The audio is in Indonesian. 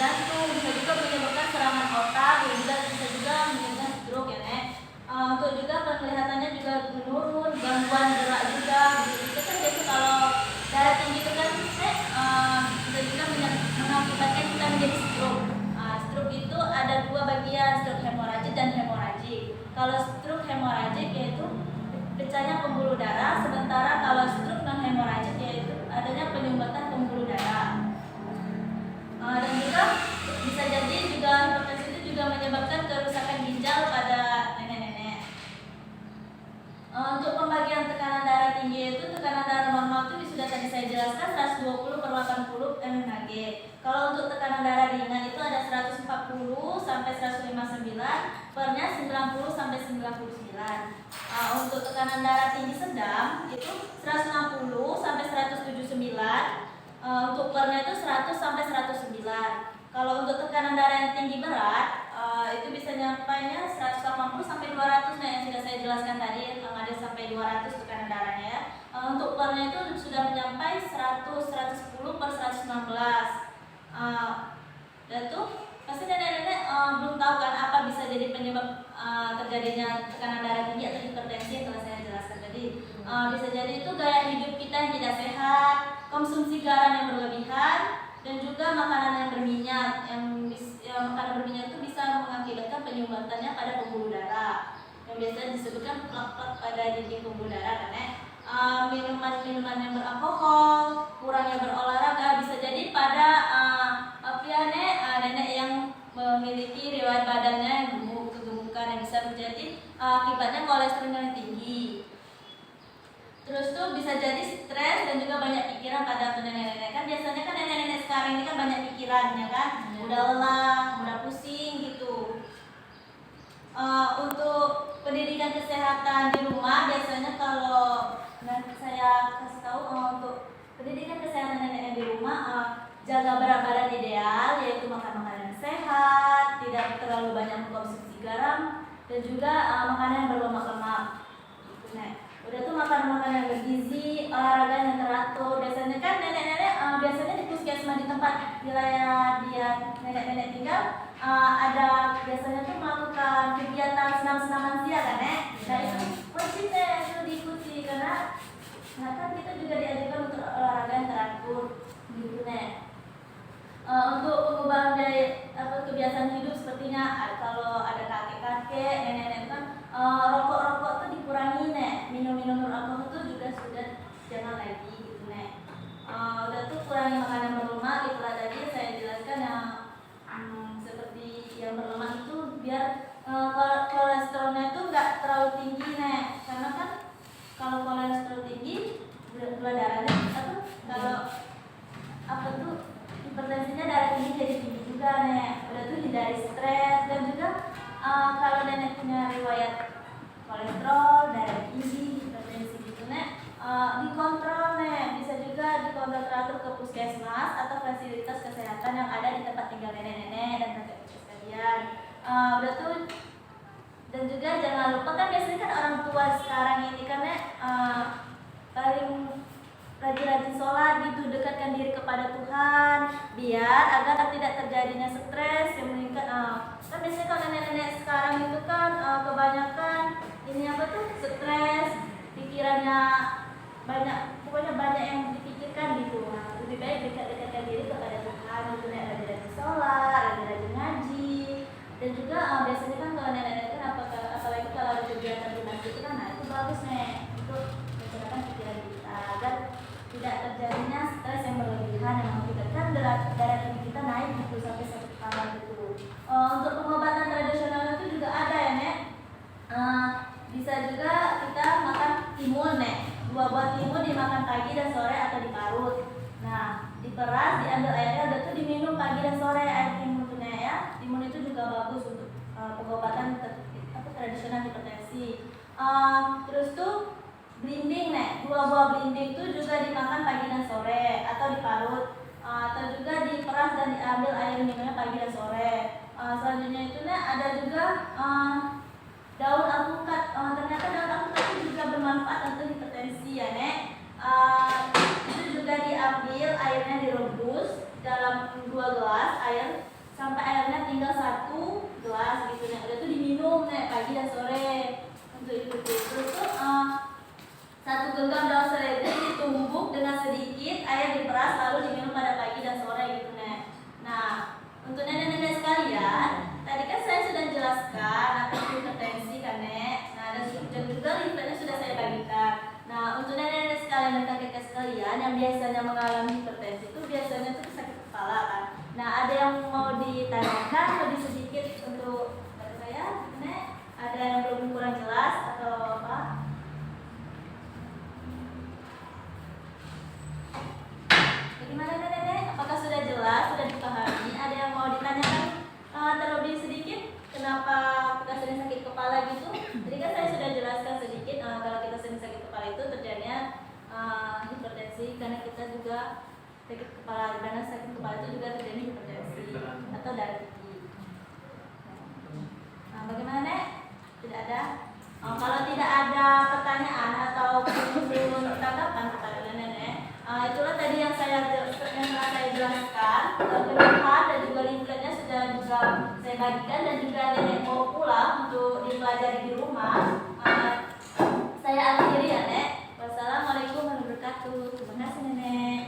jantung, bisa juga menyebabkan serangan otak, bisa juga menyebabkan stroke ya Nek. Untuk juga penglihatannya juga menurun, gangguan gerak juga. Itu kan biasa kalau darah tinggi itu kan Nek, bisa juga mengakibatkan kita menjadi stroke. Stroke itu ada dua bagian, stroke hemoragik dan hemoragik. Kalau stroke hemoragik yaitu pecahnya pembuluh darah, sementara kalau stroke non hemoragik yaitu adanya penyumbatan pembuluh darah. Dan juga bisa jadi juga hipertensi itu juga menyebabkan kerusakan ginjal pada nenek-nenek. Untuk pembagian tekanan darah tinggi itu tekanan darah normal itu sudah tadi saya jelaskan 120/80 mmHg. Kalau untuk tekanan darah ringan itu ada 140 sampai 159, pernya 90 sampai 99. Untuk tekanan darah tinggi sedang itu 160 sampai 179. Untuk pernya itu 100 sampai 109. Kalau untuk tekanan darah yang tinggi berat itu bisa nyampainya 180 sampai 200 yang sudah saya jelaskan tadi, ada sampai 200 tekanan darahnya ya. Untuk pernya itu sudah mencapai 100 110 per 116. Dan tuh pasti nenek-nenek belum tahu kan apa bisa jadi penyebab terjadinya tekanan darah tinggi atau hipertensi yang telah saya jelaskan tadi. Bisa jadi itu gaya hidup kita yang tidak sehat, konsumsi garam yang berlebihan, dan juga makanan yang berminyak. Makanan berminyak itu bisa mengakibatkan penyumbatannya pada pembuluh darah yang biasa disebutkan plak-plak pada dinding pembuluh darah kan ya. Minuman-minuman yang beralkohol, kurangnya berolahraga, bisa jadi pada nenek yang memiliki riwayat badannya yang gemuk, kegemukan, yang bisa menjadi akibatnya kolesterol yang tinggi. Terus tuh bisa jadi stres dan juga banyak pikiran pada nenek-nenek. Kan biasanya kan nenek-nenek sekarang ini kan banyak pikirannya kan, udah lelah, udah pusing gitu. Untuk pendidikan kesehatan di rumah biasanya kalau nanti saya kasih tahu untuk pendidikan kesehatan nenek di rumah, jaga berat badan ideal, yaitu makan makanan yang sehat, tidak terlalu banyak mengkonsumsi garam, dan juga makanan yang berlemak-lemak. Gitu, Nek. Udah tuh makan-makanan yang bergizi, olahraga yang teratur. Biasanya kan nenek-nenek biasanya di puskesmas di tempat wilayah dia nenek-nenek tinggal ada biasanya tuh melakukan kegiatan senam-senaman siang kan Nek. Nah itu wajib itu diikuti karena kan kita juga diajarkan untuk olahraga yang teratur gitu Nek. Untuk pengubahan kebiasaan hidup sepertinya kalau ada kakek-kakek, nenek-nenek kan rokok-rokok tuh dikurangi Nek. Minum-minum beralkohol tuh juga sudah jangan lagi gitu Nek. Udah tuh kurangi makanan berlemak, itulah tadi saya jelaskan yang seperti yang berlemak itu biar kolesterolnya itu nggak terlalu tinggi Nek. Karena kan kalau kolesterol tinggi gula darahnya kalau hipertensinya darah tinggi jadi tinggi juga Nek. Udah tuh hindari stres dan juga kalau nenek punya riwayat kolesterol, darah tinggi, hipertensi gitu Nek, dikontrol Nek. Bisa juga dikontrol teratur ke puskesmas atau fasilitas kesehatan yang ada di tempat tinggal nenek-nenek dan kakek sekalian. Udah tuh dan juga jangan lupa kan biasanya kan orang tua sekarang ini kan Nek paling rajin-rajin sholat gitu, dekatkan diri kepada Tuhan biar agar tidak terjadinya stres yang meningkat. Kan biasanya kalau nenek-nenek sekarang itu kan kebanyakan ini stres, pikirannya banyak, pokoknya banyak yang dipikirkan gitu. Lebih baik dekatkan diri kepada Tuhan gitu Nek, rajin-rajin sholat, rajin-rajin ngaji. Dan juga biasanya kan kalau nenek-nenek kan apalagi kalau ada kegiatan di masjid itu kan, itu bagus Nek untuk mencerahkan pikiran kita agar tidak terjadinya stres yang berlebihan yang mengakibatkan darah tinggi kita naik gitu sampai sakit parah gitu. Untuk pengobatan tradisional itu juga ada ya Nek. Bisa juga kita makan timun Nek. Buah timun dimakan pagi dan sore atau diparut. Nah, diperas, diambil airnya, udah tuh diminum pagi dan sore air timun tuh Nek ya. Timun itu juga bagus untuk pengobatan tradisional hipertensi. Terus tuh belimbing Nek, buah belimbing itu juga dimakan pagi dan sore atau diparut, atau juga diperas dan diambil air minumnya pagi dan sore. Selanjutnya itu Nek ada juga daun alpukat. Ternyata daun alpukat itu juga bermanfaat untuk hipertensi ya Nek. Itu juga diambil airnya direbus dalam 2 gelas air sampai airnya tinggal 1 gelas gitu nek. Udah tuh diminum nek pagi dan sore untuk itu. Terus tuh 1 genggam daun seledri ditumbuk dengan sedikit air diperas lalu diminum pada pagi dan sore gitu nek. Nah, untuk nenek-nenek sekalian, tadi kan saya sudah jelaskan apa itu hipertensi kan nek. Nah, dan juga leafletnya sudah saya bagikan. Nah, untuk nenek-nenek sekalian dan kakek-kakek sekalian yang biasanya mengalami hipertensi itu biasanya tuh sakit kepala kan. Nah, ada yang mau ditanyakan lebih sedikit untuk saya, nek? Ada yang belum kurang jelas atau apa? Bagaimana nenek? Apakah sudah jelas, sudah dipahami? Ada yang mau ditanyakan terlebih sedikit? Kenapa kita sering sakit kepala gitu? Jadi kan saya sudah jelaskan sedikit kalau kita sering sakit kepala itu terjadinya hipertensi karena kita juga sakit kepala, karena sakit kepala itu juga terjadi hipertensi atau darah tinggi. Nah, bagaimana nek? Tidak ada? Kalau tidak ada pertanyaan atau belum tanggapan kepada nenek, itulah tadi yang saya jelaskan. Keluhan dan juga leafletnya sudah juga saya bagikan dan juga nenek mau pulang untuk dipelajari di rumah. Saya akhiri ya nek. Wassalamualaikum warahmatullahi wabarakatuh. Terima kasih nenek.